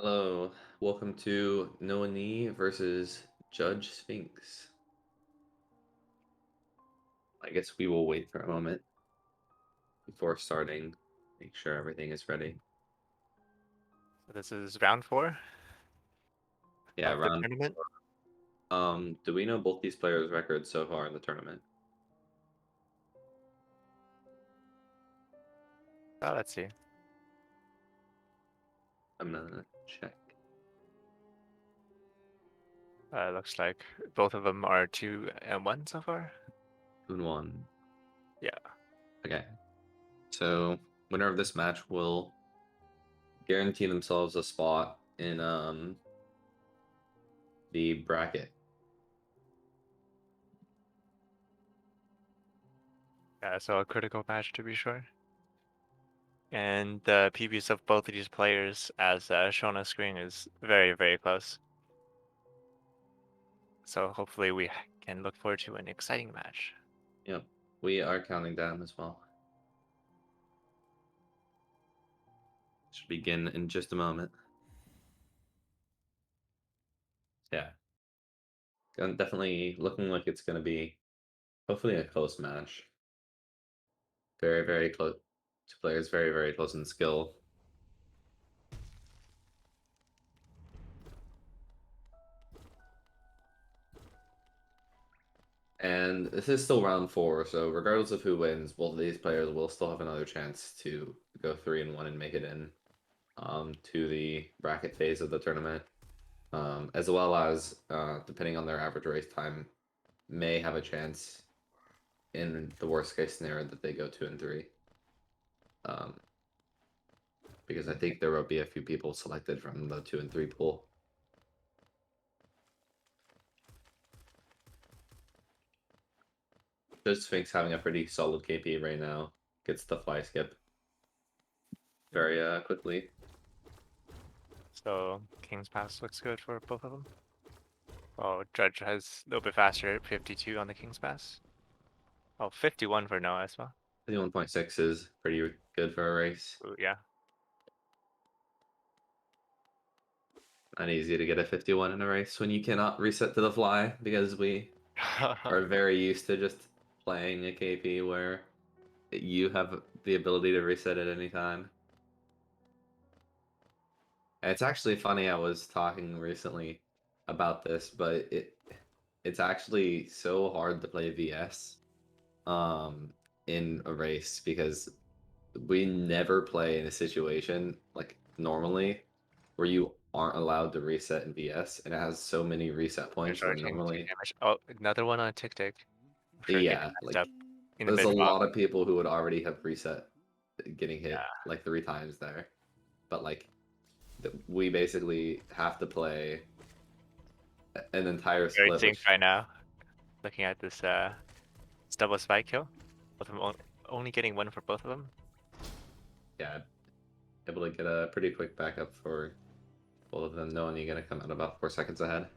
Hello, welcome to Noahnee versus Judgesphinx. I guess we will wait for a moment before starting. Make sure everything is ready. So this is round four Yeah, of the round. tournament. Do we know both these players' records so far in the tournament? Let's see. I'm gonna check. Looks like both of them are 2-1 so far. 2-1. Yeah. Okay. So winner of this match will guarantee themselves a spot in the bracket. Yeah, so a critical match to be sure. And the PBs of both of these players, as shown on screen, is very, very close. So hopefully we can look forward to an exciting match. Yep. We are counting down as well. Should begin in just a moment. Yeah. Definitely looking like it's going to be hopefully a close match. Very, very close. Two players very, very close in skill. And this is still round four, so regardless of who wins, both of these players will still have another chance to go 3-1 and make it in to the bracket phase of the tournament. As well as depending on their average race time, may have a chance in the worst case scenario that they go 2-3. Um, because I think there will be a few people selected from the 2 and 3 pool. Judgesphinx having a pretty solid KP right now. Gets the fly skip very quickly. So King's Pass looks good for both of them. Oh, Judge has a little bit faster at 52 on the King's Pass. Oh, 51 for Noah as well. 51.6 is pretty good for a race. Ooh, yeah. Not easy to get a 51 in a race when you cannot reset to the fly because we are very used to just playing a KP where you have the ability to reset at any time. And it's actually funny, I was talking recently about this, but it's actually so hard to play VS in a race because we never play in a situation like normally where you aren't allowed to reset in VS, and it has so many reset There's points our where team take normally, damage. Oh, another one on tick tick. I'm sure getting yeah, messed like up in the there's a mid box. lot of people who would already have reset getting Yeah, hit like 3 times there, but like we basically have to play an entire very split, synced which right now. Looking at this it's double spike kill. Both of them only getting one for both of them. yeah, able to get a pretty quick backup for both of them, knowing you're gonna come out about 4 seconds ahead.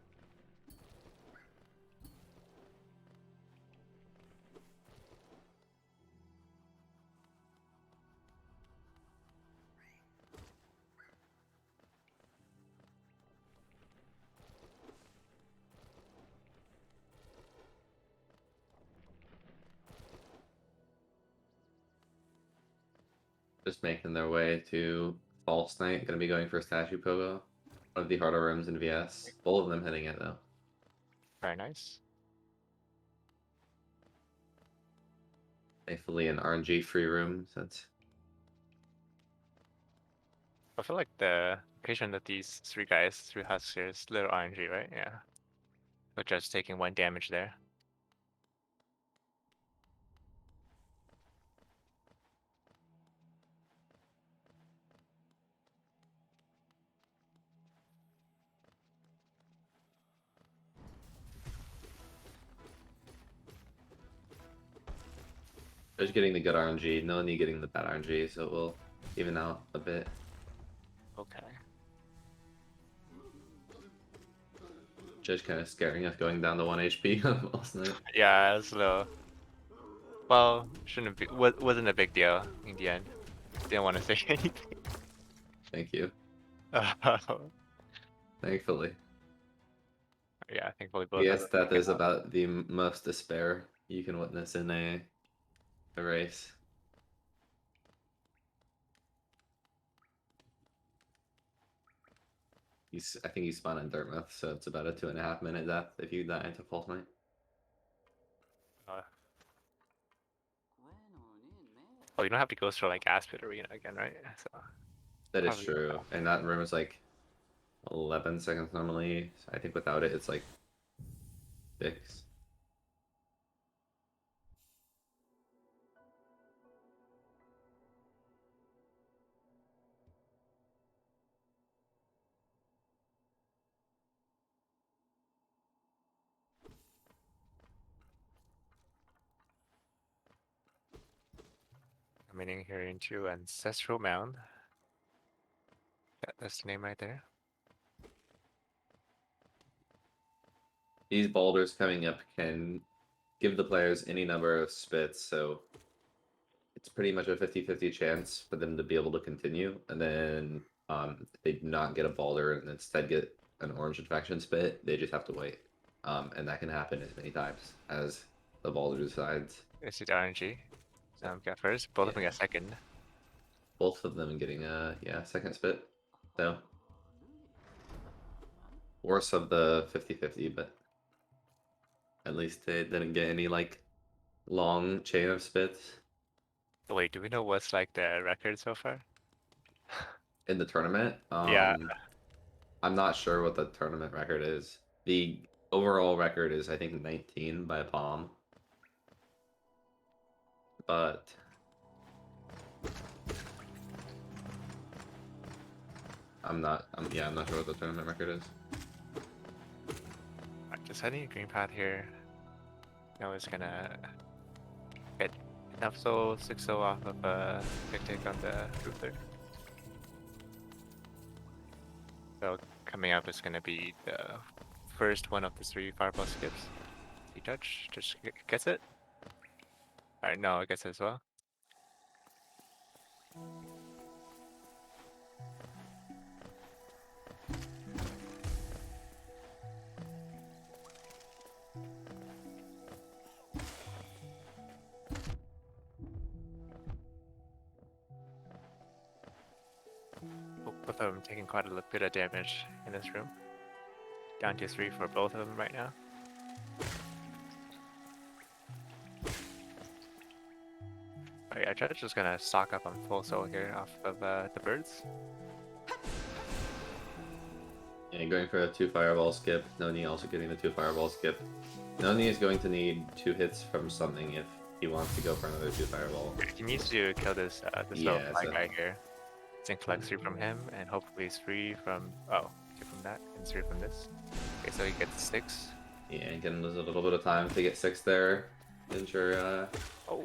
Just making their way to False Knight, gonna be going for Statue Pogo. One of the harder rooms in VS. Both of them hitting it though. Very nice. Thankfully an RNG free room since I feel like the location that these three guys, three Huskers, little RNG, right? Yeah. But just taking one damage there. just getting the good RNG, Noahnee getting the bad RNG, so it will even out a bit. Okay. Just kind of scaring us going down to 1 HP last night. Yeah, it was a little. Well, shouldn't be. Wasn't a big deal in the end. Didn't want to say anything. Thank you. Thankfully. Yeah, thankfully both of Yes, them that make it is out. about the most despair you can witness in a race. I think he spun in Dartmouth, so it's about a 2.5-minute death if you die into false night. Oh, you don't have to go through like Aspid Arena again, right? So That is probably not true, and that room is like 11 seconds normally. So I think without it, it's like 6. coming in here into Ancestral Mound. Yeah, that's the name right there. These boulders coming up can give the players any number of spits, so it's pretty much a 50-50 chance for them to be able to continue. And then if they do not get a boulder and instead get an orange infection spit, they just have to wait. And that can happen as many times as the boulder decides. This is RNG. So got first, both of them Yeah. got second. Both of them getting a second spit. So worse of the 50-50, but at least they didn't get any like long chain of spits Wait, do we know what's like the record so far? in the tournament. Yeah, I'm not sure what the tournament record is. The overall record is I think 19 by a palm. But I'm not sure what the tournament record is. just heading a green path here. I was gonna get enough soul 6-0 off of quick take on the group there. So coming up is gonna be the first one of the 3 fireball skips. He touch, just gets it. Alright, no, I guess as well. Both of them taking quite a bit of damage in this room. Down to 3 for both of them right now. Alright, yeah, Judge is gonna stock up on full soul here off of the birds. Yeah, going for a 2 fireball skip. Noahnee also getting the 2 fireball skip. Noahnee is going to need 2 hits from something if he wants to go for another 2 fireball. He needs to kill this little Yeah, fly so- guy here. Then collect 3 from him, and hopefully 3 from 2 from that, and 3 from this. Okay, so he gets 6. Yeah, getting a little bit of time to get 6 there. Ensure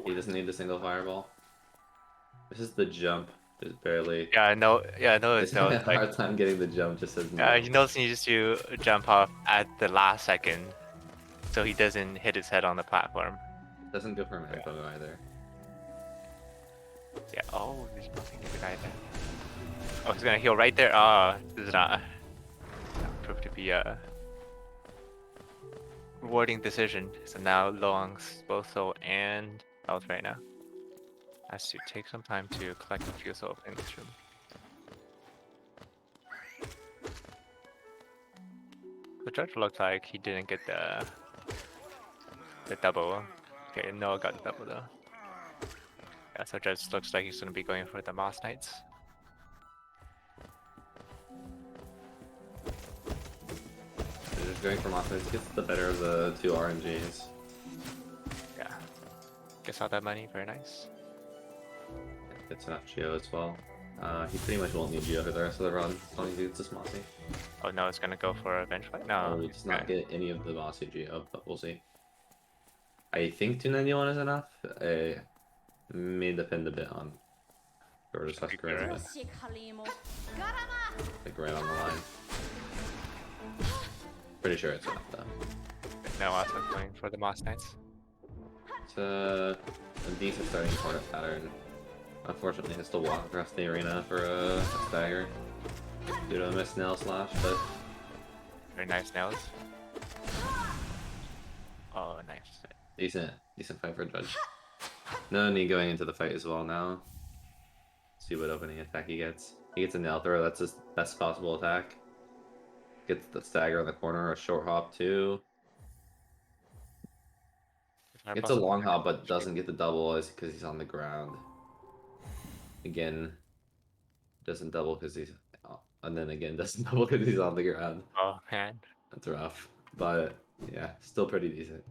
he doesn't need a single fireball. This is the jump. Just barely. Yeah, no, He's it's having no, a like, hard time getting the jump. Just says no. he knows he needs to jump off at the last second, so he doesn't hit his head on the platform. Doesn't go for an info either. Yeah, oh, there's nothing to the guy there. Oh, he's gonna heal right there. Ah, this is not proved to be a rewarding decision. So now Loang's both soul and health right now. Has to take some time to collect a few soul in this room. The judge looked like he didn't get the double. Okay, Noah got the double though. Yeah, so judge looks like he's gonna be going for the Moss Knights. Just going from offense gets the better of the 2 RNGs. Yeah. Gets all that money, very nice. Gets enough Geo as well. He pretty much won't need Geo for the rest of the run as long as he gets this Mossy. Oh no, it's gonna go for a bench fight? No. He does not get any of the Mossy Geo, but we'll see. I think 291 is enough. May depend a bit on George's like right on the line. Pretty sure it's enough though. No, also going for the Moss Knights. It's a decent starting pattern. Unfortunately, has to walk across the arena for a stagger. Pseudo miss nail slash, but Very nice nails. Oh, nice. decent fight for Judge. Noahnee going into the fight as well now. See what opening attack he gets. He gets a nail throw, that's his best possible attack. Gets the stagger in the corner, a short hop too. Gets a long hop but doesn't get the double because he's on the ground. Again, doesn't double because he's... And then again, doesn't double because he's on the ground. Oh, man. That's rough. But yeah, still pretty decent.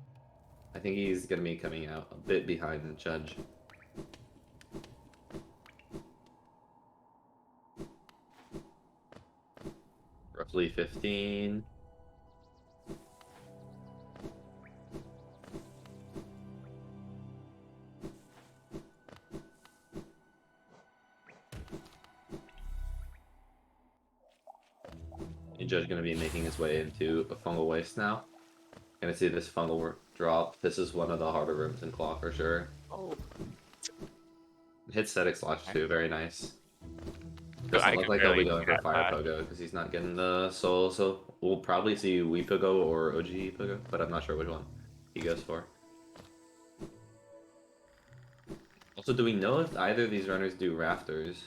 I think he's going to be coming out a bit behind Judge. Roughly 15. Judge going to be making his way into a fungal waste now. Gonna see this fungal drop. This is one of the harder rooms in Claw for sure. Oh. Hits static slash too, very nice. I Doesn't look could like he'll be barely going for get Fire that. Pogo because he's not getting the soul, so we'll probably see Wii Pogo or OG Pogo, but I'm not sure which one he goes for. Also, do we know if either of these runners do rafters?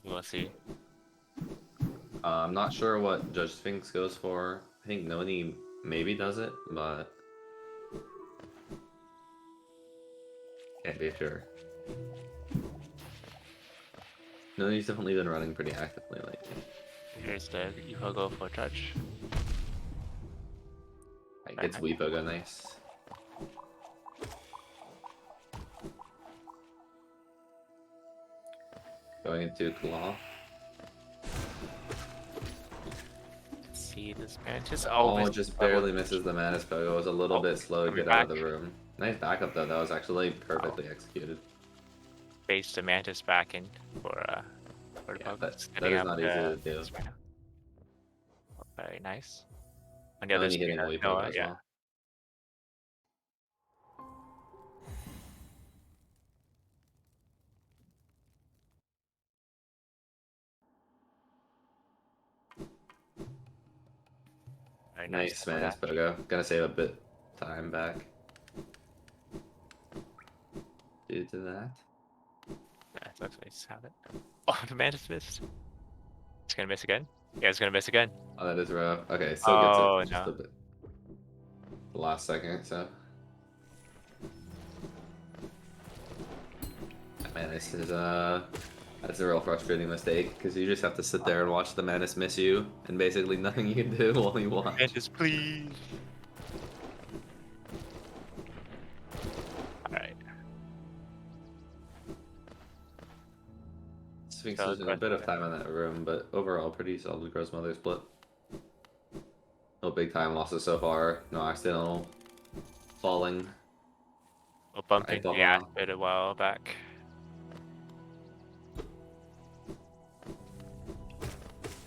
We'll see. I'm not sure what Judgesphinx goes for. I think Noahnee maybe does it, but can't be sure. Noahnee's definitely been running pretty actively lately. Here's the Yuhogo for Judge. It gets Wii Pogo nice. Going into Claw. See this man just Just barely misses the Manus Pogo. It was a little bit slow to get out of the room. Nice backup though, that was actually perfectly executed. Base the Mantis back in for the Yeah, Pogo. that Setting is up not easy to do. Very nice. On the other Only hitting screen, Wii Noah, Pogo as yeah. well. Very Nice nice. Manus Pogo. Gonna save a bit time back. Due to that. Yeah, that's nice. Have it. Oh, the Mantis missed. It's gonna miss again. Yeah, it's gonna miss again. Oh, that is rough. Okay, still gets Oh, it just no. a bit. The last second, so. Manus is that's a real frustrating mistake because you just have to sit there and watch the Manus miss you, and basically nothing you can do while you watch. Mantis, please. Alright. Sphinx losing a bit of time in that room, but overall pretty solid Gross Mother split. No big time losses so far. No accidental falling. Well, bumping Right, the acid a while back.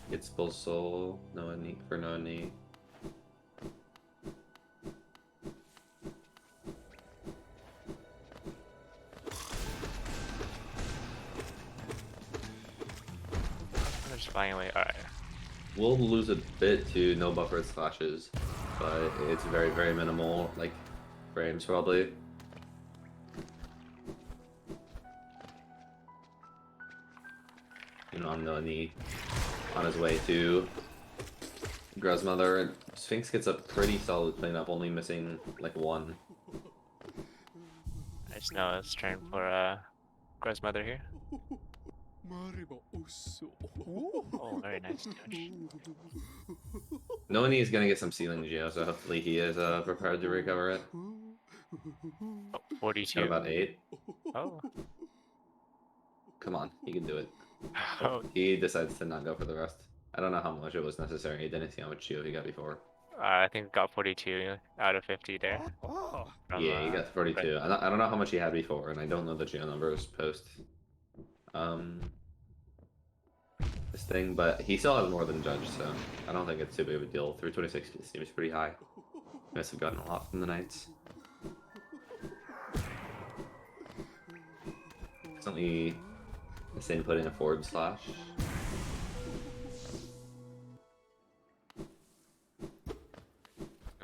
It's full soul. Noahnee for Noahnee. I'm just flying away. Alright. We'll lose a bit to no buffered slashes, but it's very, very minimal, like, frames probably. You know, on Noahnee, on his way to Gruzmother. Sphinx gets a pretty solid cleanup, only missing, like, one. I just know it's turn for Grandmother here. Oh, very nice touch. Noahnee is gonna get some ceiling geo, so hopefully he is prepared to recover it. Oh, 42. Got about 8. Oh. Come on, he can do it. Oh. He decides to not go for the rest. I don't know how much it was necessary. He didn't see how much geo he got before. I think got 42 out of 50 there. From, Yeah, he got 42. I don't know how much he had before, and I don't know the geo numbers post this thing, but he still has more than Judge, so I don't think it's too big of a deal. 326 seems pretty high. He must have gotten a lot from the Knights. It's only Instead of putting a forward slash.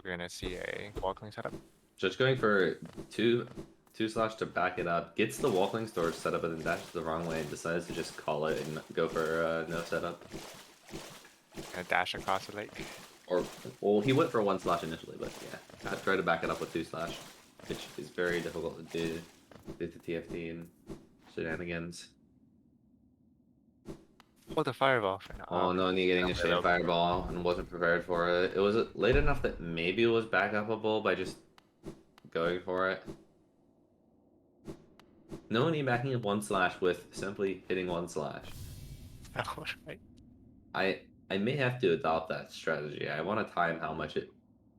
We're gonna see a walking setup. Just going for two slash to back it up. Gets the walking storage set up and then dashes the wrong way and decides to just call it and go for no setup. Gonna dash across the lake. Or, well, he went for one slash initially, but yeah. Try to back it up with two slash, which is very difficult to do with the TFT and shenanigans. Hold the fireball for now. Oh, Noahnee getting a shade fireball and wasn't prepared for it. It was late enough that maybe it was back upable by just going for it. Noahnee backing up one slash with simply hitting one slash. Oh, right. I may have to adopt that strategy. I want to time how much it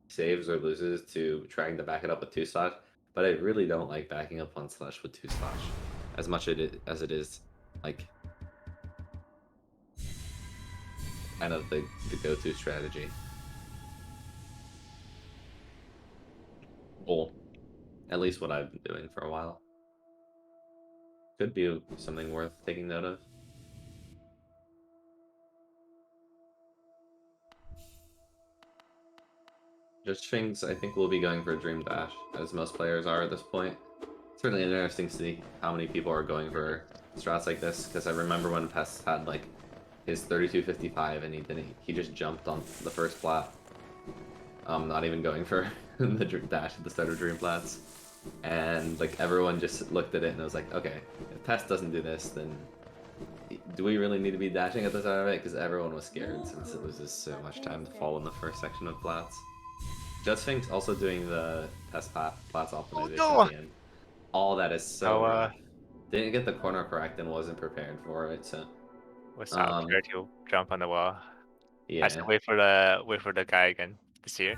saves or loses to trying to back it up with two slash, but I really don't like backing up one slash with two slash as much as it is like kind of the go-to strategy. Well, at least what I've been doing for a while. Could be something worth taking note of. Judgesphinx, I think, will be going for a Dream Dash, as most players are at this point. Certainly interesting to see how many people are going for strats like this, because I remember when Pest had like his 3255 and he just jumped on the first plat. Not even going for the dash at the start of Dream Plats. And like everyone just looked at it and was like, okay, if Pest doesn't do this, then do we really need to be dashing at the start of it? Because everyone was scared since it loses so much time to fall in the first section of Plats. Judgesphinx also doing the Pest Plats optimization at the end. All that is so rough. Didn't get the corner correct and wasn't prepared for it, so Was not prepared to jump on the wall. yeah. Has to wait for the guy again this year.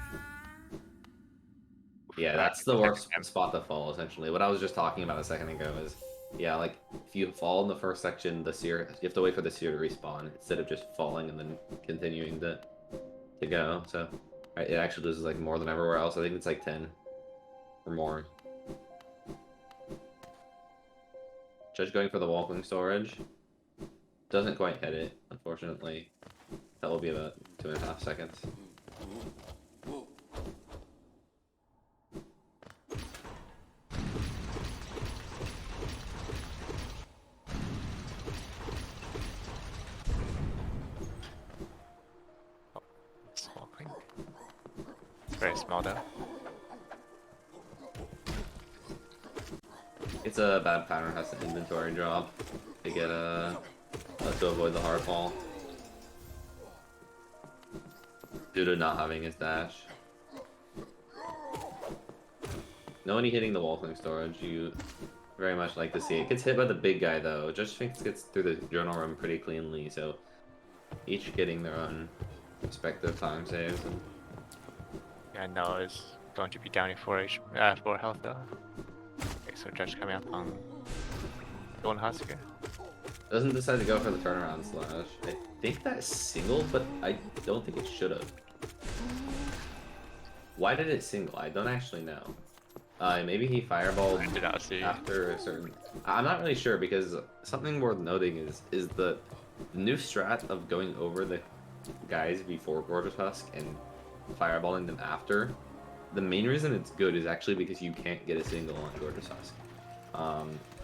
Yeah, that's the worst spot to fall, essentially. What I was just talking about a second ago is, yeah, like, if you fall in the first section, the seer, you have to wait for the seer to respawn, instead of just falling and then continuing to go, so, right, it actually loses, like, more than everywhere else. I think it's, like, 10 or more. Judge going for the walking storage. Doesn't quite hit it, unfortunately. That will be about 2.5 seconds. Very small though. It's a bad pattern, has to inventory drop to get to avoid the hard fall. Due to not having his dash. Noahnee hitting the walking storage, you very much like to see it. Gets hit by the big guy though. Judgesphinx gets through the journal room pretty cleanly, so each getting their own respective time saves. And yeah, no, it's going to be down in 4 health though. Okay, so Judge coming up on Golden Husker. Doesn't decide to go for the turnaround slash. I think that's single, but I don't think it should have. Why did it single? I don't actually know. Maybe he fireballed I did not see. after a certain... I'm not really sure, because something worth noting is the new strat of going over the guys before Gorgeous Husk and fireballing them after. The main reason it's good is actually because you can't get a single on Gorgeous Husk.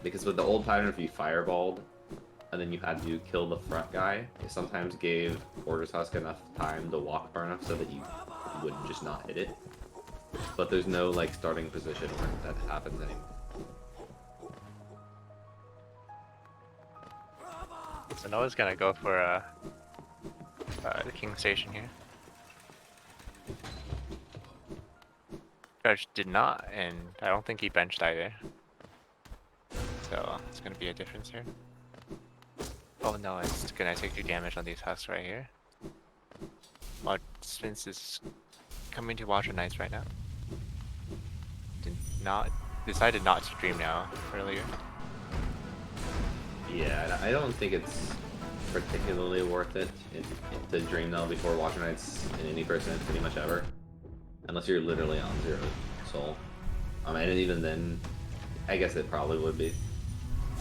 Because with the old pattern, if you fireballed and then you had to kill the front guy, it sometimes gave Gorgeous Husk enough time to walk far enough so that you would just not hit it. But there's no like starting position where that happens anymore. So Noah's gonna go for the King Station here. Judge did not, and I don't think he benched either. So it's gonna be a difference here. Oh no, it's gonna take 2 damage on these husks right here. While Sphinx is coming to Watcher Knights right now. Decided not to dream now earlier. Yeah, I don't think it's particularly worth it to dream now before Watcher Knights in any person pretty much ever. Unless you're literally on 0 soul. And even then, I guess it probably would be.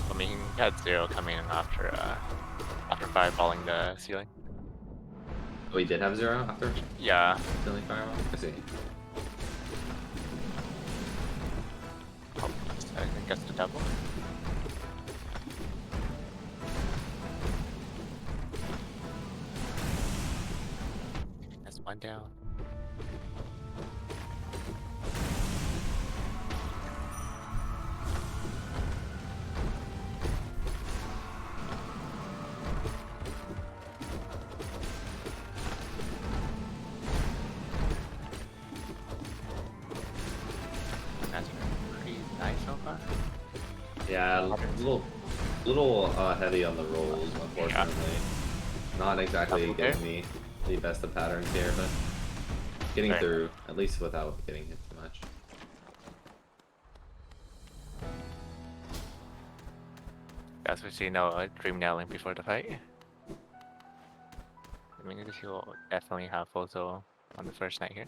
I mean, he had 0 coming in after fireballing the ceiling. Oh, he did have 0 after Yeah. killing fireball? I see. Oh, I think that's the double. That's 1 down. That's pretty nice so far. Yeah, little heavy on the rolls, unfortunately. Not exactly Double getting the best of patterns here, but getting Right. through, at least without getting hit too much. As we see no dream nailing before the fight. I mean, he will definitely have photo on the first night here.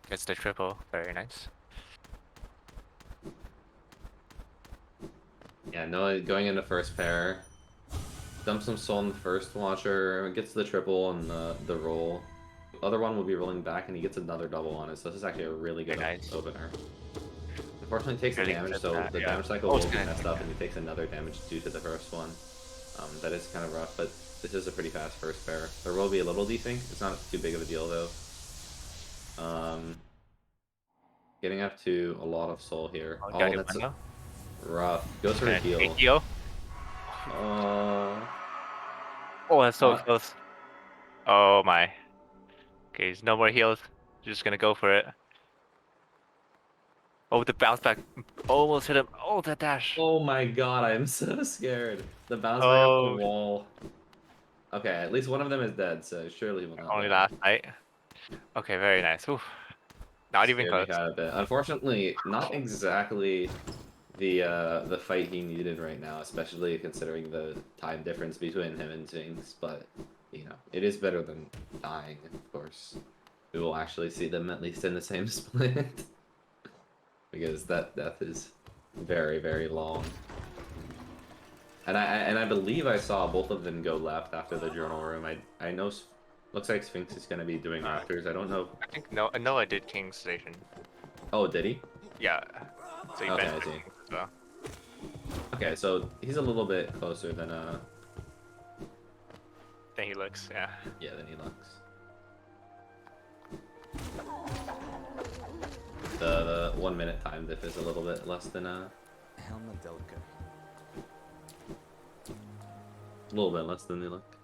Gets the triple, very nice. Yeah, no, going into first pair. Dump some soul in the first watcher, gets the triple and the roll. The other one will be rolling back and he gets another double on it, so this is actually a really good Nice. opener. Unfortunately, it takes the Really damage, good so that, the yeah. damage cycle Oh, will it's be gonna messed take up that. and he takes another damage due to the first one. That is kind of rough, but this is a pretty fast first pair. There will be a little desync, it's not too big of a deal though. Getting up to a lot of soul here. Oh, Oh, dirty that's window. rough. Goes for a Gonna take heal. heal. Oh, Oh, that's so not close. Oh my. Okay, there's no more heals. Just gonna go for it. Oh, the bounce back almost hit him. Oh, that dash. Oh my god, I am so scared. The bounce back off the Oh, wall. Okay, at least one of them is dead, so surely he will not only die. last night. Okay, very nice. Oof. Not even Scared me close. quite a bit. Unfortunately, not exactly the fight he needed right now, especially considering the time difference between him and Sphinx, but you know, it is better than dying, of course. We will actually see them at least in the same split. Because that death is very, very long. And I believe I saw both of them go left after the journal room. I know looks like Sphinx is gonna be doing rafters. I don't know. I think Noah did King's Station. Oh, did he? Yeah. So he Okay, benched I the see. Kings as well. Okay, so he's a little bit closer than Then he looks, yeah. yeah, than he looks. The 1 minute time diff is a little bit less than a little bit less than they look.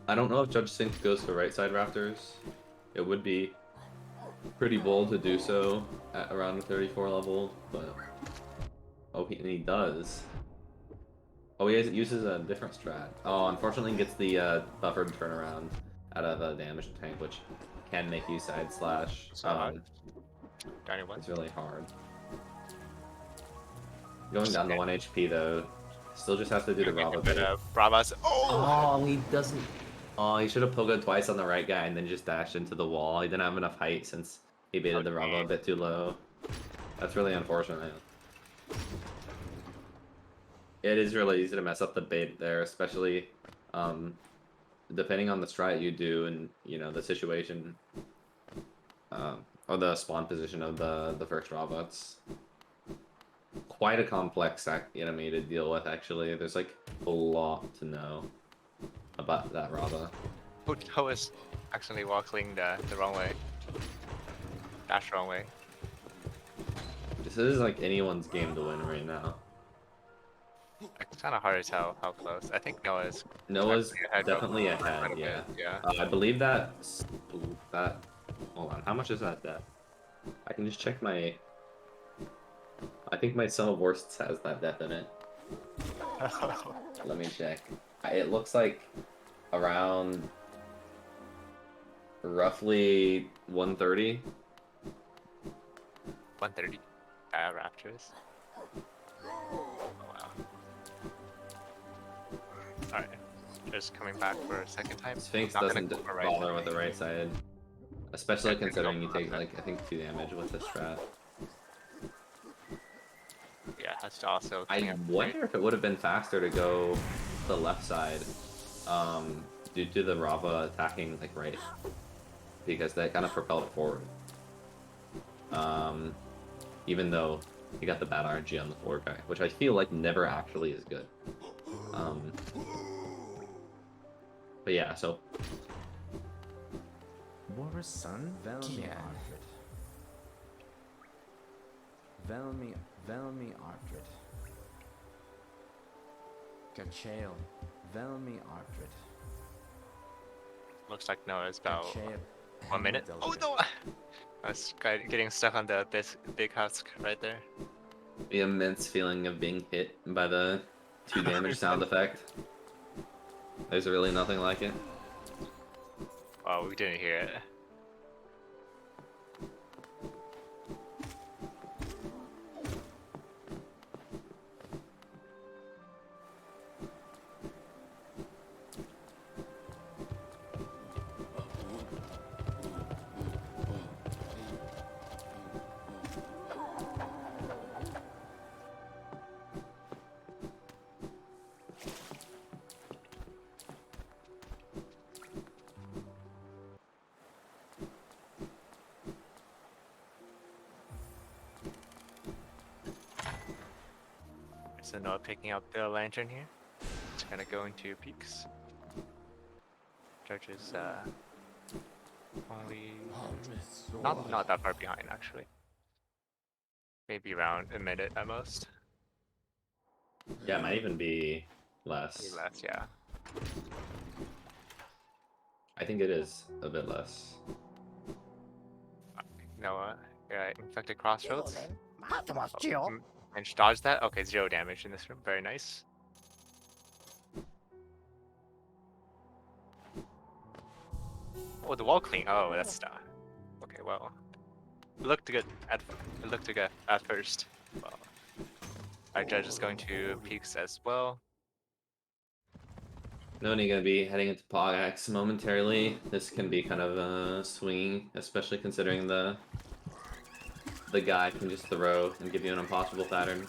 I don't know if Judgesphinx goes for right side rafters. It would be pretty bold to do so at around the 34 level, but oh, he does. Oh, he uses a different strat. Oh, unfortunately, gets the buffered turnaround out of a damage tank, which can make you side slash. So, 91. It's really hard. Going down to 1 HP though, still just has to do the Bravo bait. Bravas. Oh, he doesn't. Oh, he should have pogoed twice on the right guy and then just dashed into the wall. He didn't have enough height since he baited the Bravo a bit too low. That's really unfortunate. It is really easy to mess up the bait there, especially depending on the strat you do and you know the situation or the spawn position of the first Bravo. It's quite a complex enemy to deal with. Actually, there's like a lot to know about that Rava. Noah is actually walking the wrong way. Dash wrong way. This is like anyone's game to win right now. It's kind of hard to tell how close. I think Noah's Definitely ahead. Yeah. Yeah. I believe that. Hold on. How much is that death? I can just check my. I think my Sum of Worsts has that death in it. Let me check. It looks like around roughly 130. 130. Raptors. Oh wow. Alright. Just coming back for a second time. Sphinx Not gonna doesn't go for right bother side. with the right side. Especially Yeah, considering you take like I think 2 damage with this strat. yeah, that's also I coming up great. wonder if it would have been faster to go the left side, due to the Rava attacking like right, because that kind of propelled it forward. Um, even though you got the bad RNG on the forward guy, which I feel like never actually is good. Um, but yeah, so Vår son Velmi Arfred. Velmi Arfred. Gachael. Velmi Arfred. Looks like Noah's about Gachael. 1 minute. Oh no! I was getting stuck on the big husk right there. the immense feeling of being hit by the 2 damage sound effect. There's really nothing like it. Oh, we didn't hear it. So Noah picking up the lantern here. It's gonna go into peaks. Judge is only not that far behind actually. Maybe around a minute at most. Yeah, it might even be Maybe less. less, yeah. I think it is a bit less. Noah, infected crossroads. 맞죠? And dodge that. Okay, 0 damage in this room. Very nice. Oh, the wall clean. Oh, that's okay. Well, it looked good at first. Well, our judge is going to peaks as well. Noahnee gonna be heading into Pogax momentarily. This can be kind of swinging, especially considering the guy can just throw and give you an impossible pattern.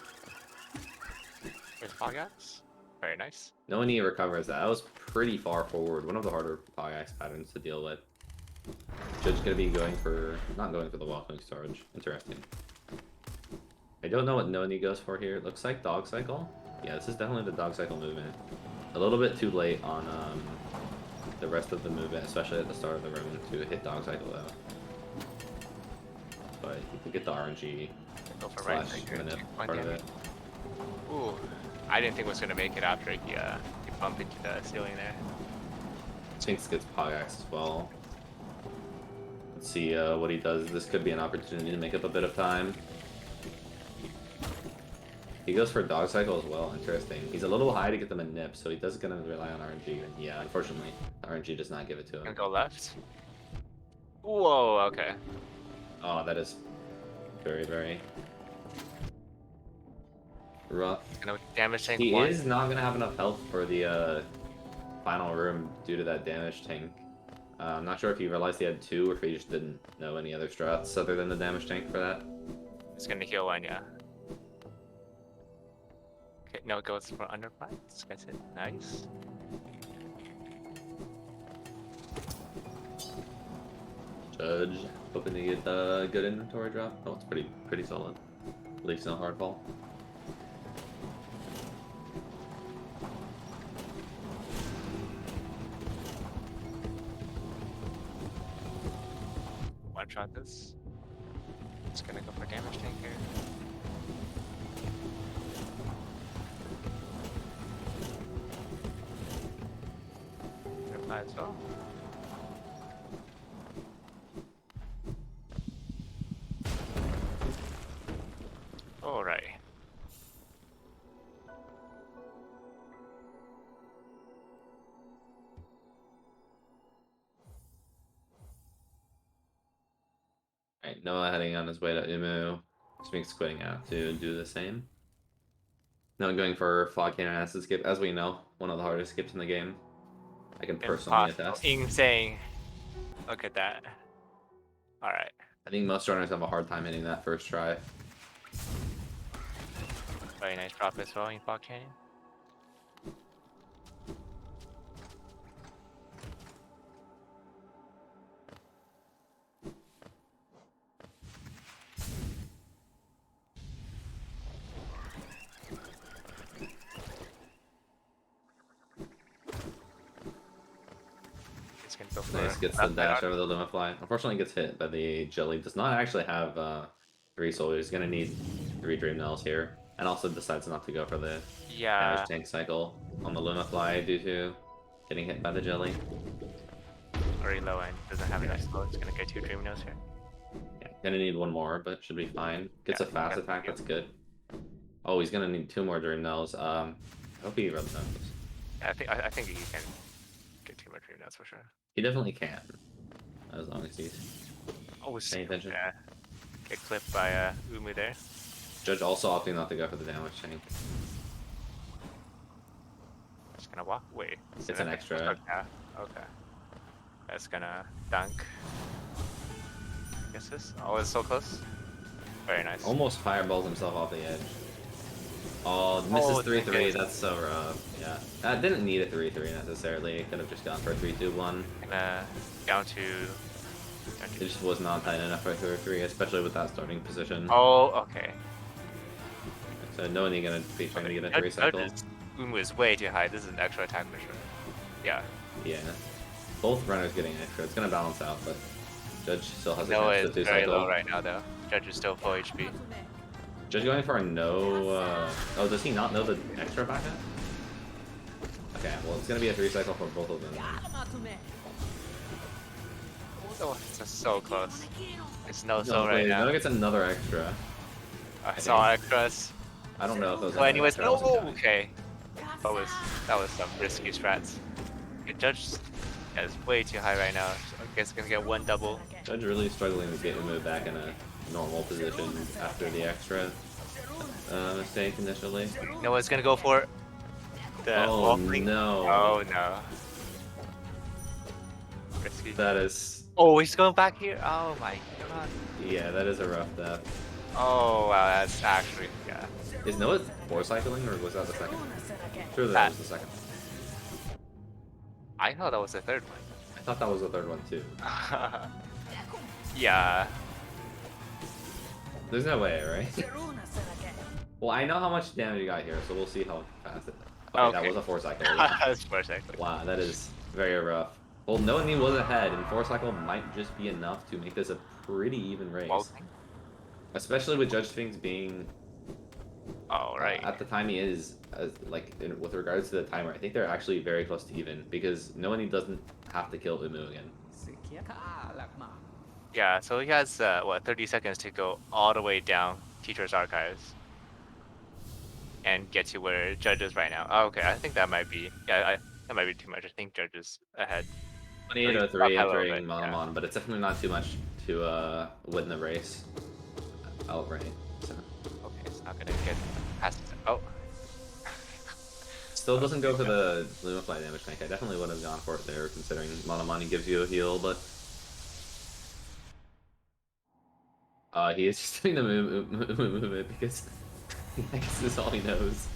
With Fogax. Very nice. Noahnee recovers that. That was pretty far forward. One of the harder Pogax patterns to deal with. Judge gonna be not going for the walking charge. Interesting. I don't know what Noahnee goes for here. It looks like dog cycle. Yeah, this is definitely the dog cycle movement. A little bit too late on the rest of the movement, especially at the start of the room, to hit dog cycle out. But you can get the RNG Go for right slash trigger. minute One part of damage. it. Ooh, I didn't think it was gonna make it after he bumped into the ceiling there. Sphinx gets Pogax as well. Let's see what he does. This could be an opportunity to make up a bit of time. He goes for dog cycle as well. Interesting. He's a little high to get them a nip, so he does gonna rely on RNG. And yeah, unfortunately, RNG does not give it to Gonna him. go left. Whoa. Okay. Oh, that is very, very rough. Gonna damage tank He one. is not gonna have enough health for the final room due to that damage tank. I'm not sure if he realized he had 2 or if he just didn't know any other strats other than the damage tank for that. It's gonna heal one, yeah. Okay, no, it goes for underbites. Gets it. Nice. Judge hoping to get the good inventory drop. Oh, it's pretty solid. At least no hardball. One shot this. It's gonna go for damage tank here. Reply as well. Alright. Alright, Noah heading on his way to Umu. Sphinx quitting out to do the same. Noah going for Fog Cannon Acid Skip. As we know, one of the hardest skips in the game. I can personally Impossible. attest. Insane. Look at that. Alright. I think most runners have a hard time hitting that first try. Very nice drop as well in Fog Canyon. It's gonna go for Nice, gets the dash over the limit fly. Unfortunately, gets hit by the jelly. Does not actually have 3 soul. He's gonna need 3 dream nails here, and also decides not to go for the Yeah, damage tank cycle on the limit fly due to getting hit by the jelly. very low end. Doesn't have enough slow. It's gonna get 2 Dream Nose here. Yeah, gonna need 1 more, but should be fine. Gets Yeah, a fast yeah, attack. yeah. That's good. Oh, he's gonna need 2 more dream nails. I hope he runs those. Yeah, I think he can get 2 more Dream Nodes for sure. He definitely can, as long as he's Oh, paying attention. yeah. Get clipped by Umu there. Judge also opting not to go for the damage tank. Just gonna walk away. It's an extra. Yeah, okay. That's gonna dunk. Guess this. Oh, it's so close. Very nice. Almost fireballs himself off the edge. Oh, misses Oh, 3-3. okay. That's so rough. Yeah. Didn't need a 3-3 necessarily. Could have just gone for a 3-2-1. Gonna down to. It just was not tight enough for a 3-3, especially with that starting position. Oh, okay. So Noahnee gonna be trying to get a 3 Judge- cycle. Judge's Umu is way too high. This is an extra attack for sure. Yeah. Yeah. Both runners getting extra. It's gonna balance out, but Judge still has a Noah chance is to 2 very cycle. low right now though. Judge is still full HP. Judge going for a no. Oh, does he not know the extra backup? Okay, well, it's gonna be a 3 cycle for both of them. Oh, it's just so close. It's no No, so right wait, now. Noah gets another extra. I saw extras. I don't know if those. Well, anyways, extra wasn't no. counting. Okay. That was some risky strats. Okay, Judge is way too high right now. So I guess gonna get 1 double. Judge really struggling to get him back in a normal position after the extra mistake initially. Noah's gonna go for the Oh wall fling. no! Oh no. Risky. That is, Oh, he's going back here. Oh my god. yeah, that is a rough death. Oh wow, that's actually yeah. Is Noah 4 cycling or was that the second? Sure, that That. was the second. I thought that was the third I thought that was the third one too. one. Yeah. There's no way, right? Well, I know how much damage you got here, so we'll see how fast it. Okay, that Okay. was a 4 cycle. Yeah. That's for a second. Wow, that is very rough. Well, Noahnee was ahead, and 4 cycle might just be enough to make this a pretty even race. Well, Especially with Judgesphinx being oh right. at the time he is, with regards to the timer, I think they're actually very close to even because Noahnee doesn't have to kill Umu again. Yeah, so he has what 30 seconds to go all the way down Teacher's Archives and get to where Judge is right now. Oh, okay, I think that might be that might be too much. I think Judge is ahead. 28:03 Up a little entering bit, yeah. Malamon, but it's definitely not too much to win the race outright. So. Okay, it's not gonna get past. Oh, Still doesn't go for the Lumify damage tank. I definitely would have gone for it there, considering Malamani gives you a heal, but he is just doing the movement because I guess this is all he knows.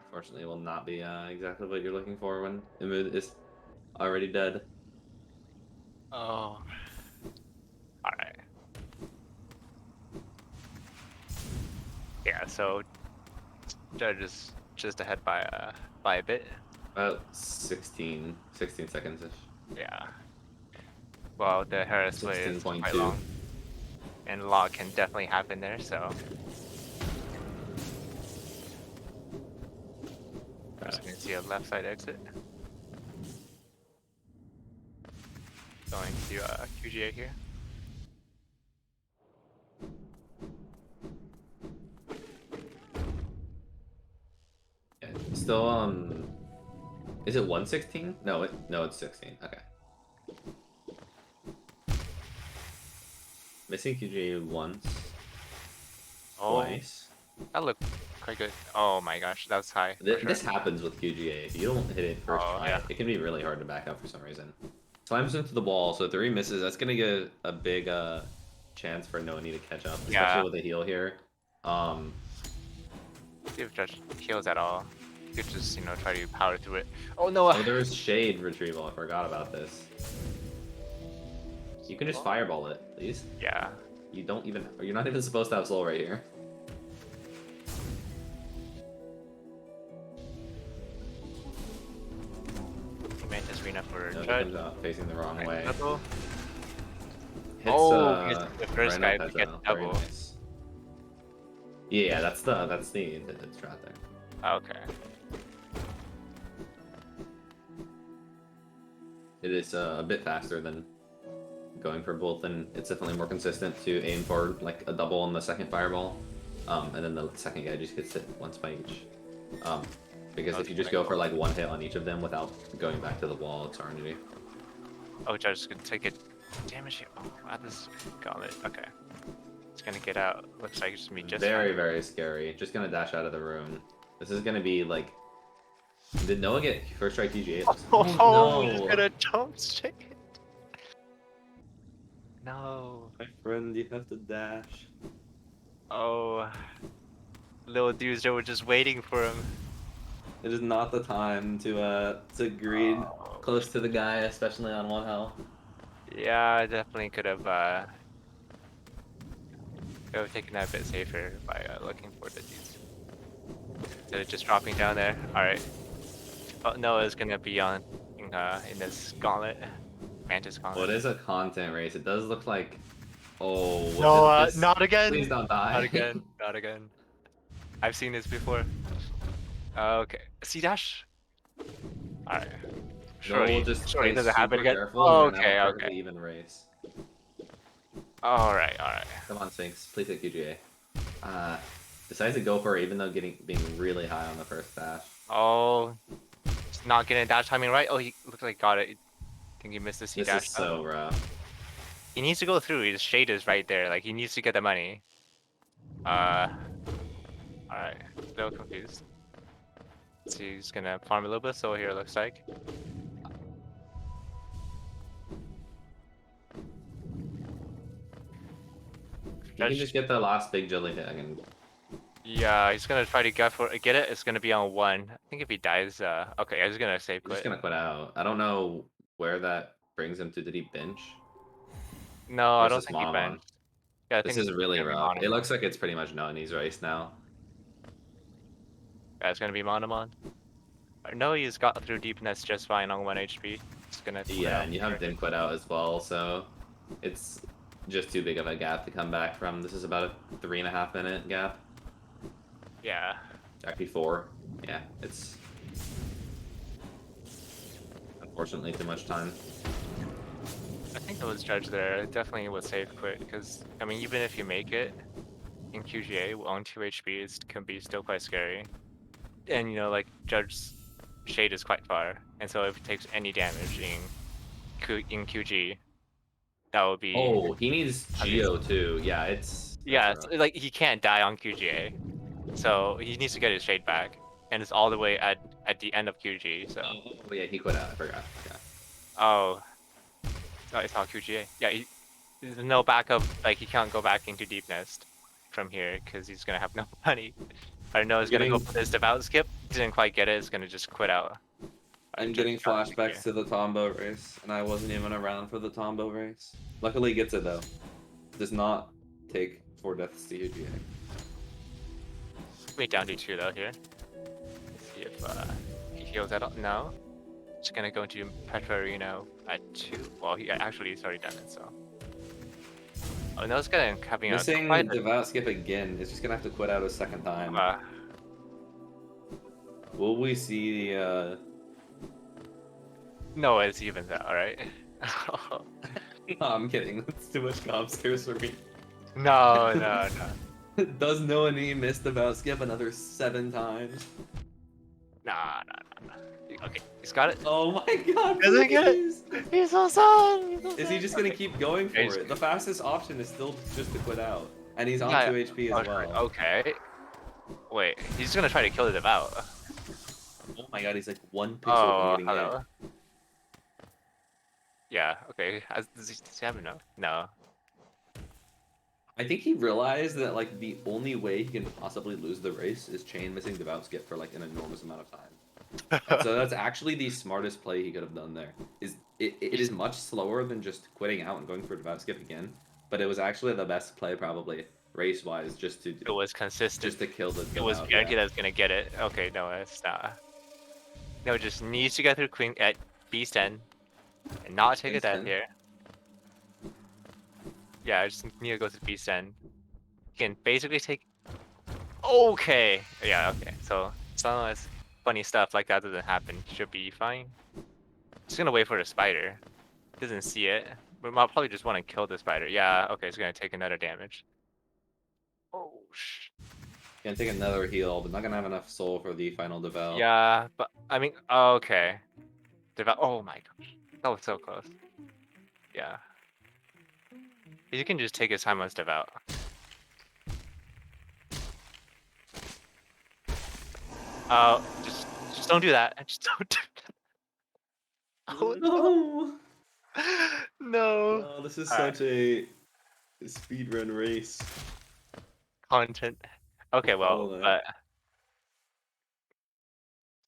Unfortunately, it will not be exactly what you're looking for when Umu is already dead. oh. All right. Yeah, so Judge is just ahead by a bit. About 16 seconds-ish. Yeah. Well, the Harris way is quite 16.2. long, and log can definitely happen there. So I'm just gonna see a left side exit. Going to QGA here. Yeah, still, is it 116? No, it's 16. Okay. Missing QG once. Oh, Twice. that looked quite good. Oh my gosh, that's high. For sure. This happens with QGA. If you don't hit it first Oh, try, yeah. it can be really hard to back up for some reason. Slams into the wall, so 3 misses. That's gonna get a big chance for Noahnee to catch up, especially Yeah. with a heal here. See if Judge heals at all. You could just, you know, try to power through it. Oh no! Oh, there's shade retrieval. I forgot about this. You can just fireball it, please. Yeah. You don't even. You're not even supposed to have soul right here. Mantis Arena for No, he Judge. comes out facing the wrong way. Double. Hits, Oh, he's the first Rhino guy to Pezzo. get Very double. nice. Yeah, that's the intended strat there. Okay. It is a bit faster than going for both, and it's definitely more consistent to aim for like a double on the second fireball, and then the second guy just gets hit once by each. Because if you just go for like 1 hit on each of them without going back to the wall, it's RNG. Oh, Judge is gonna take it. Damage here. Oh, wow, this gauntlet. Okay. It's gonna get out. Looks like it's gonna be just Very, fine. very scary. Just gonna dash out of the room. This is gonna be like. Did Noah get first try TGA? Oh, no. he's gonna jump straight. No. My friend, you have to dash. Oh. Little dudes that were just waiting for him. It is not the time to greed Oh. close to the guy, especially on 1 health. Yeah, I definitely could have taken that a bit safer by looking for the dudes. Instead of just dropping down there. Alright. Oh, Noah's gonna be on in this gauntlet. Mantis gauntlet. Well, it is a content race. It does look like. Oh. No, this- not again! Please don't die. Not again, not again. I've seen this before. Okay. C dash? Alright. No, we'll just Surely it play doesn't happen super again. careful Oh, and have a okay, perfectly okay. even race. Alright, alright. Come on, Sphinx. Please hit QGA. Decides to go for it, even though being really high on the first dash. Oh, it's not getting dash timing right. Oh, he looks like got it. I think he missed the C This dash. is so rough. He needs to go through. His shade is right there. Like he needs to get the money. Alright. Still confused. So he's gonna farm a little bit. So here it looks like. You can just get the last big jelly hit and Yeah, he's gonna try to get it. It's gonna be on 1. I think if he dies, okay, he's gonna save I'm just quit. gonna quit out. I don't know where that brings him to. Did he bench? No, I Or is don't this think he Monomon? benched. Yeah, I This think is it's really gonna be rough. It Monomon. looks like it's pretty much Noahnee's race now. Yeah, it's gonna be Monomon. No, he's got through deepness just fine on 1 HP. It's gonna. Yeah, and you have Din quit out as well, so it's just too big of a gap to come back from. This is about a 3.5 minute gap. Yeah. Actually 4. Yeah, it's unfortunately too much time. I think it was Judge there. It definitely was safe quit because I mean, even if you make it in QGA on 2 HP, it can be still quite scary. And you know, like Judge's shade is quite far, and so if it takes any damage in QG, that would be. Oh, he needs Geo too. Yeah, it's. Yeah, that's it's, like he can't die on QGA, so he needs to get his shade back, and it's all the way at the end of QG. So. Oh yeah, he quit out. I forgot. Yeah. Oh. Oh, it's not QGA. Yeah, there's no backup. Like he can't go back into Deep Nest from here because he's gonna have no money. I don't know. He's gonna go for this devout skip. Didn't quite get it. It's gonna just quit out. I'm getting flashbacks to the Tombow race, and I wasn't even around for the Tombow race. Luckily, he gets it though. Does not take 4 deaths to UGA. Wait, down to 2 though here. Let's see if he heals at all. No. Just gonna go into Petra Arena at 2. Well, he actually he's already done it. So. Oh no, it's gonna having Missing a devout skip again. It's just gonna have to quit out a second time. Will we see the? No, it's even that. All right. No, I'm kidding. That's too much comp scares for me. No. Does Noahnee miss devout skip another 7 times? Nah. Okay, he's got it. Oh my god! Does he get it? please. He's so sad. Is he just gonna keep going for He's- it? The fastest option is still just to quit out, and he's on Yeah, 2 HP as well. Okay. Wait, he's gonna try to kill the devout. Oh my god, he's like one pixel from Oh, getting hello. hit. Yeah, okay. Does he have enough? No. I think he realized that like the only way he can possibly lose the race is chain missing devout skip for like an enormous amount of time. And so that's actually the smartest play he could have done there. It is much slower than just quitting out and going for devout skip again, but it was actually the best play probably race wise just to It was consistent. just to kill the It was devout. guaranteed Yeah. I was gonna get it. Okay, no, it's not. No, just needs to get through queen at beast end and not take a death Instant. here. Yeah, I just need to go to beast end. You can basically take. Okay. Yeah. Okay. So long as funny stuff like that doesn't happen, should be fine. Just gonna wait for the spider. Doesn't see it, but I'll probably just want to kill the spider. Yeah. Okay. It's gonna take another damage. Oh. Gonna take another heal, but not gonna have enough soul for the final devout. Yeah, but I mean, okay. Oh my gosh, that was so close. Yeah. You can just take his time on devout. Just don't do that. Just don't do that. Oh No! no. Oh, this is Alright. such a speedrun race. Content. Okay, well, All that.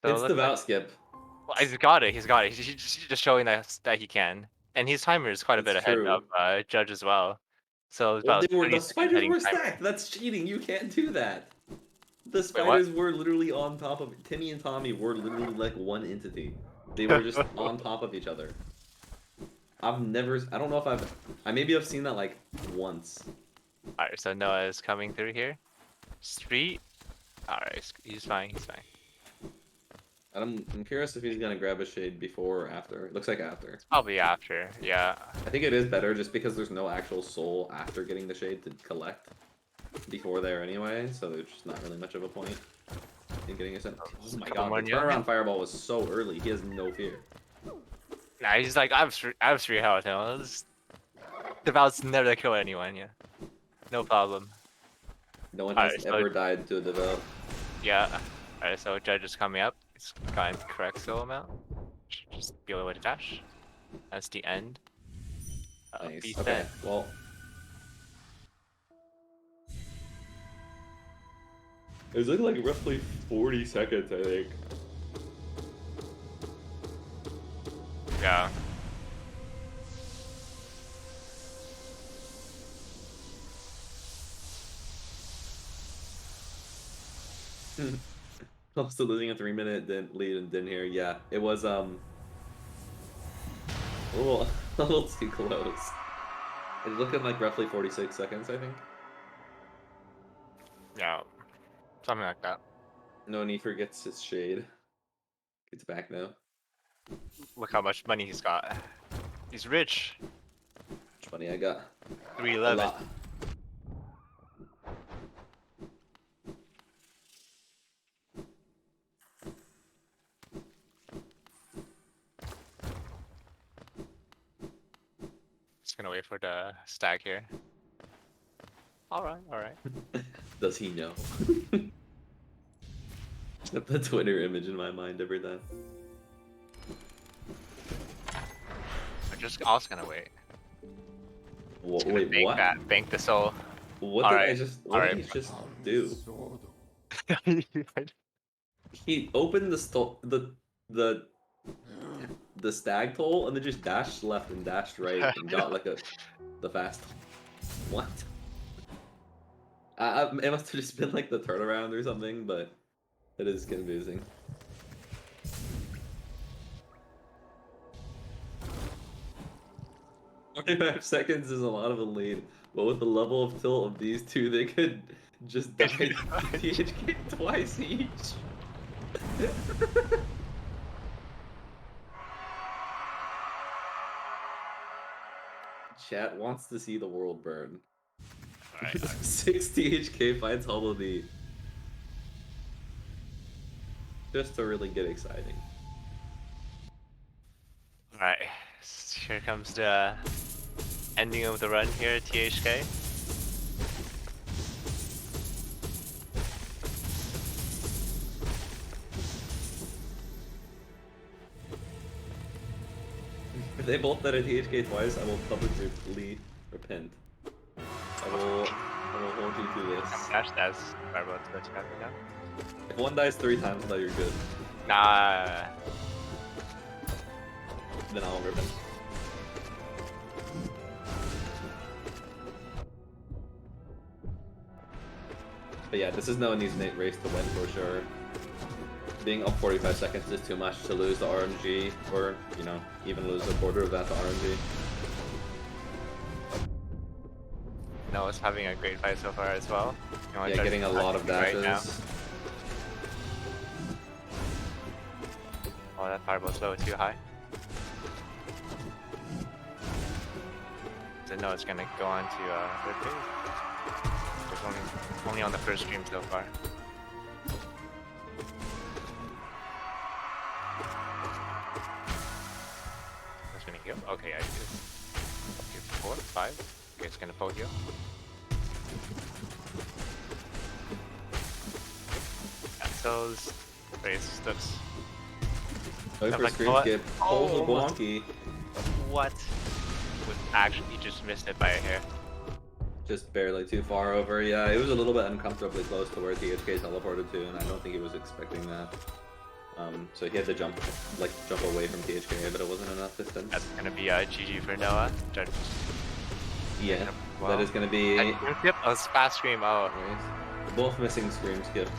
but so It's let's devout skip. well, he's got it. He's got it. He's just showing that he can, and his timer is quite a It's bit ahead true. of Judge as well. So it's Well, about the 30 seconds spiders heading were timer. stacked. That's cheating. You can't do that. The Wait, what? spiders were literally on top of Timmy and Tommy were literally like one entity. They were just on top of each other. I don't know if I maybe have seen that like once. Alright, so Noah is coming through here. Street. Alright, he's fine. He's fine. And I'm curious if he's gonna grab a shade before or after. It looks like after. Probably after. Yeah. I think it is better just because there's no actual soul after getting the shade to collect before there anyway, so there's just not really much of a point in getting a set. Oh my god, the turnaround fireball was so early, he has no fear. Nah, he's like, I have three health. You know, Devout's never kill anyone. Yeah, no problem. No one has Alright, ever died to a devout. Yeah. Alright, so Judge is coming up. He's got the correct skill amount. Just be able to dash. That's the end. Nice. Beast Okay, end. well. It's looking like roughly 40 seconds, I think. Yeah. Also losing a 3-minute lead and didn't hear. Yeah, it was a little too close. It's looking like roughly 46 seconds, I think. Yeah. Something like that. Noahnee forgets his shade. Gets back now. Look how much money he's got. He's rich. How much money I got? 311. A lot. Just gonna wait for the stack here. Alright, alright. Does he know? The Twitter image in my mind every time. I'm just also gonna wait. Wait, bank what? That, bank the soul. What did I just? What did he just do? He opened the stag toll and then just dashed left and dashed right and got like the fast. What? It must have just been like the turnaround or something, but it is confusing. "45 seconds is a lot of a lead, but with the level of tilt of these two, they could just die THK twice each." Chat wants to see the world burn. Alright. 6 THK fights Hollow D. Just to really get exciting. Alright. Here comes the ending of the run here at THK. they both let a THK twice, I will publicly repent. I will hold you to this. Dash as Fireball to the chat now. If one dies 3 times, then you're good. Nah. Then I'll repent. But yeah, this is Noahnee's race to win for sure. Being up 45 seconds is too much to lose the RNG, or, you know, even lose a quarter of that to RNG. Noah's having a great fight so far as well. Yeah, getting a lot of dashes. Right oh, that fireball's low too high. So Noah's gonna go on to third phase. There's only on the first stream so far. That's gonna heal. Okay, I do. Okay, 4, 5. Okay, it's gonna full heal. Those race looks. Going for like, screen what? skip. Oh, Oh, wonky. What? Actually, he just missed it by a hair. Just barely too far over. Yeah, it was a little bit uncomfortably close to where THK teleported to, and I don't think he was expecting that. So he had to jump away from THK, but it wasn't enough distance. That's gonna be GG for Noah. Yeah, Wow. that is gonna be. Yep, a fast stream. Oh, Both missing scream skip.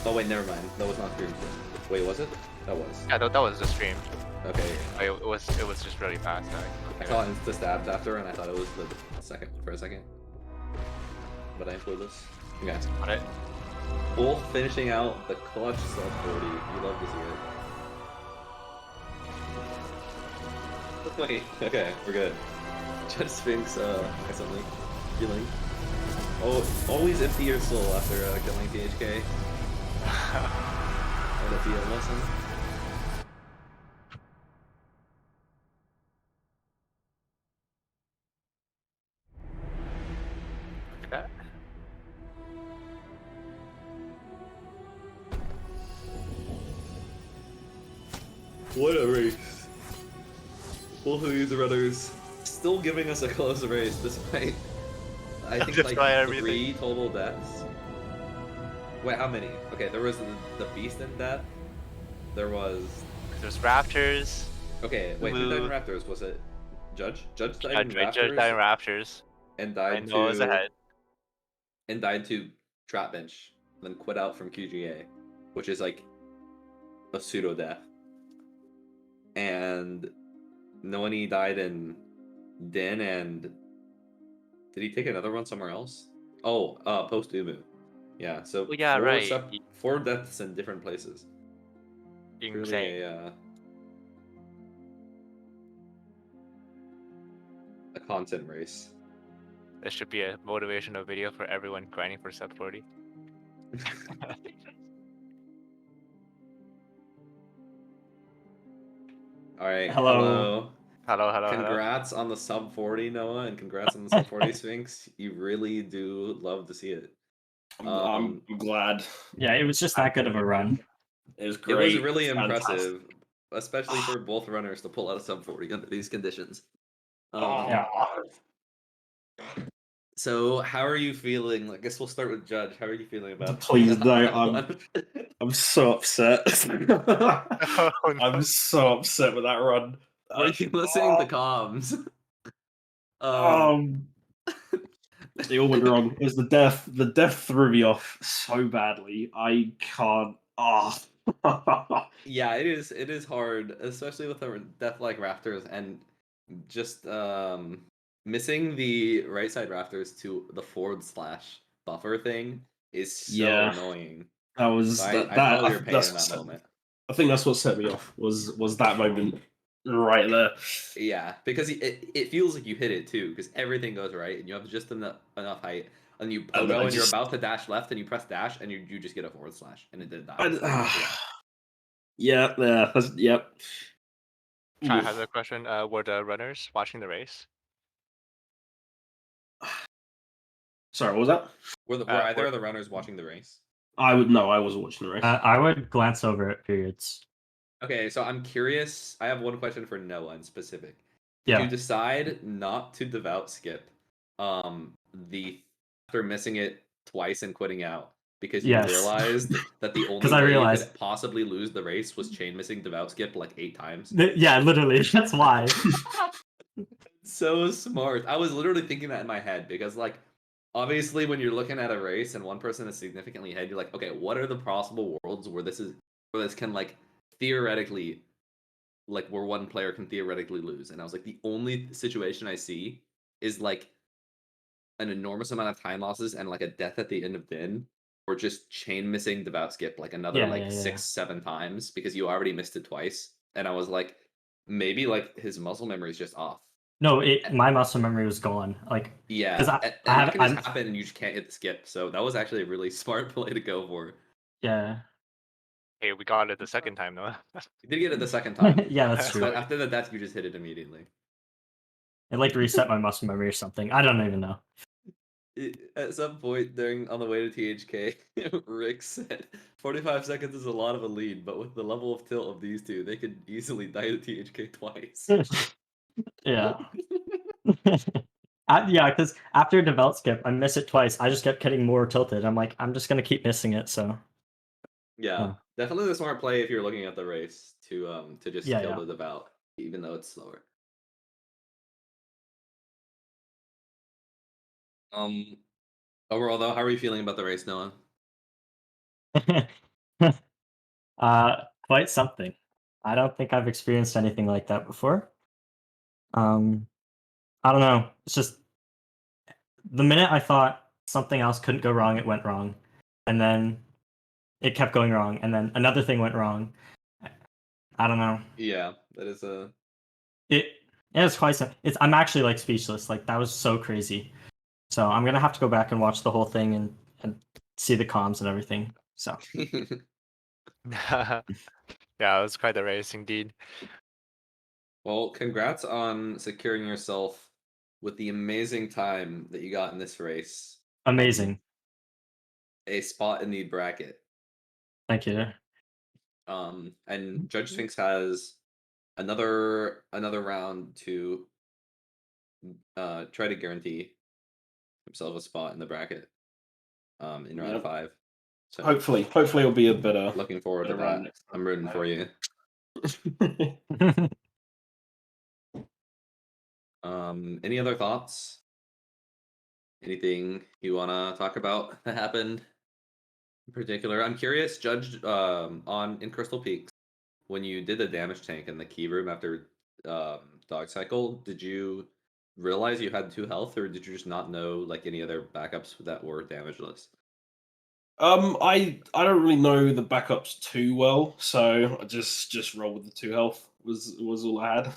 Oh wait, never mind. That was not scream skip. Wait, was it? That was. yeah, that was the stream. Okay. It was just really fast. I saw insta stabs after, and I thought it was the second for a second. But I include this. Okay. Got it. Both finishing out the clutch sub 40. You love to see it. Wait. Okay, we're good. Judgesphinx has something healing. Oh, always empty your soul after killing THK. Let it be a lesson. Look at that. What a race. Both of these runners still giving us a close race despite, I think, like Despite 3 everything. total deaths. Wait, how many? Okay, there was the Beast in death. There was... There's Raptors. Okay, wait, who died in Raptors? Was it Judge? Judge died in Raptors? Judge died in Raptors. And I died know it's ahead. and died to Trap Bench, then quit out from QGA, which is like a pseudo death. And Noahnee died in Din, and did he take another one somewhere else? Oh, post Umu. Yeah, so Oh, yeah, right. 4 deaths in different places. Insane. Truly a content race. This should be a motivational video for everyone grinding for sub 40. All right. Hello. Hello. Congrats on the sub 40, Noah, and congrats on the sub 40 Sphinx. You really do love to see it. I'm glad. Yeah, it was just that good of a run. It was great. It was really impressive, especially for both runners to pull out a sub 40 under these conditions. Yeah. So, how are you feeling? I guess we'll start with Judge. How are you feeling about? Please no, I'm so upset. Oh, no. I'm so upset with that run. Were you listening to comms? They all went wrong. It was the death. The death threw me off so badly. I can't. Yeah, it is hard, especially with a death like Raptors, and just missing the right side Raptors to the / buffer thing is so annoying. That was so I felt your pain in that moment. I think that's what set me off. Was that moment right there? Yeah, because it feels like you hit it too, because everything goes right, and you have just enough height, and you pogo, and you're about to dash left, and you press dash, and you just get a / and it did that. Yep. Chai has a question. Were the runners watching the race? Sorry, what was that? Were either of the runners watching the race? I wasn't watching the race. I would glance over at periods. Okay, so I'm curious. I have one question for Noah in specific. Did you decide not to devout skip the after missing it twice and quitting out because you Yes. realized that the only 'Cause I way you realized- could possibly lose the race was chain missing devout skip like 8 times? Yeah, literally. That's why. So smart. I was literally thinking that in my head because, like, obviously, when you're looking at a race and one person is significantly ahead, you're like, okay, what are the possible worlds where this can like theoretically, like, where one player can theoretically lose? And I was like, the only situation I see is like an enormous amount of time losses and like a death at the end of Din, or just chain missing devout skip like another Yeah, like yeah, 6-7 times because you already missed it twice. And I was like, maybe like his muscle memory is just off. No, my muscle memory was gone. Like, Yeah, 'cause and I that have- can just I'm- happen and you just can't hit the skip. So that was actually a really smart play to go for. yeah. Hey, we got it the second time though. You did get it the second time. Yeah, that's true. But after the death, you just hit it immediately. It like reset my muscle memory or something. I don't even know. At some point during on the way to THK, Rick said 45 seconds is a lot of a lead, but with the level of tilt of these two, they could easily die to THK twice. Yeah. Yeah, because after develop skip, I miss it twice. I just kept getting more tilted. I'm like, I'm just gonna keep missing it. So Yeah, Oh. definitely the smart play if you're looking at the race to just Yeah, kill yeah. the devout, even though it's slower. Overall though, how are you feeling about the race, Noah? Quite something. I don't think I've experienced anything like that before. I don't know. It's just the minute I thought something else couldn't go wrong, it went wrong, and then it kept going wrong, and then another thing went wrong. I don't know. Yeah, that is a It's quite. I'm actually like speechless. Like that was so crazy. So I'm gonna have to go back and watch the whole thing and see the comms and everything. So Yeah, it was quite the race indeed. Well, congrats on securing yourself with the amazing time that you got in this race. amazing. A spot in the bracket. Thank you. And Judgesphinx has another round to try to guarantee himself a spot in the bracket. In round Yep. 5. So Hopefully it'll be a better. looking forward to better round that. next time. I'm rooting for you. Any other thoughts? Anything you wanna talk about that happened in particular? I'm curious, Judge, on in Crystal Peaks, when you did the damage tank in the key room after Dog Cycle, did you realize you had 2 health, or did you just not know like any other backups that were damageless? I don't really know the backups too well, so I just roll with the 2 health was all I had.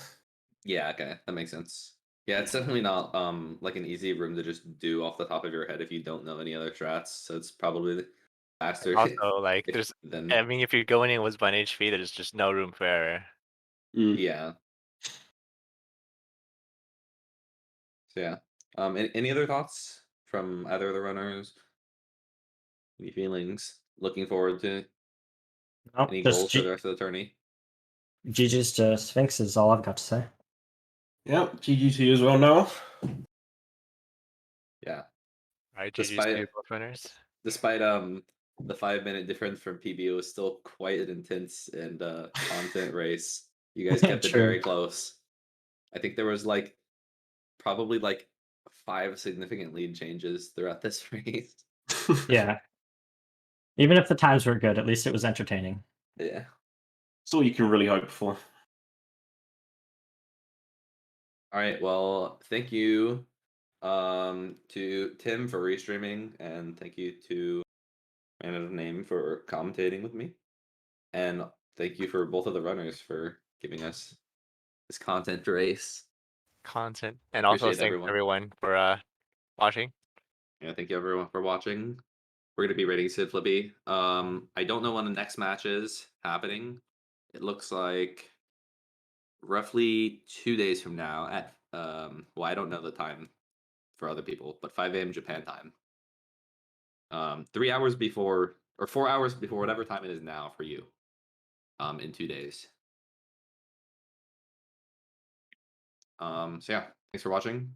Yeah, okay, that makes sense. Yeah, it's definitely not like an easy room to just do off the top of your head if you don't know any other strats. So it's probably faster. Also, like, if, there's, than I mean, if you're going in with 1 HP, there's just no room for error. yeah. So yeah. Any other thoughts from either of the runners? Any feelings? Looking forward to Nope, any just goals for the rest of the tourney? GG's to Sphinx is all I've got to say. Yep, GG to you as well, Noah. Yeah. Right, GG's Despite to both runners. despite the 5-minute difference from PB, it was still quite an intense and content race. You guys kept it True. very close. I think there was like probably like 5 significant lead changes throughout this race. Yeah. Even if the times were good, at least it was entertaining. Yeah. That's all you can really hope for. All right. Well, thank you to Tim for restreaming, and thank you to Man of Name for commentating with me. And thank you for both of the runners for giving us this content race. Content. And also Appreciate thanks everyone for watching. Yeah, thank you everyone for watching. We're gonna be rating Sid Flippy. I don't know when the next match is happening. It looks like roughly 2 days from now at well, I don't know the time for other people, but 5 a.m. Japan time. 3 hours before or 4 hours before whatever time it is now for you. In 2 days. So yeah, thanks for watching.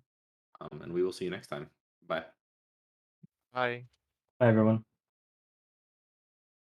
And we will see you next time. Bye. Bye. Bye, everyone.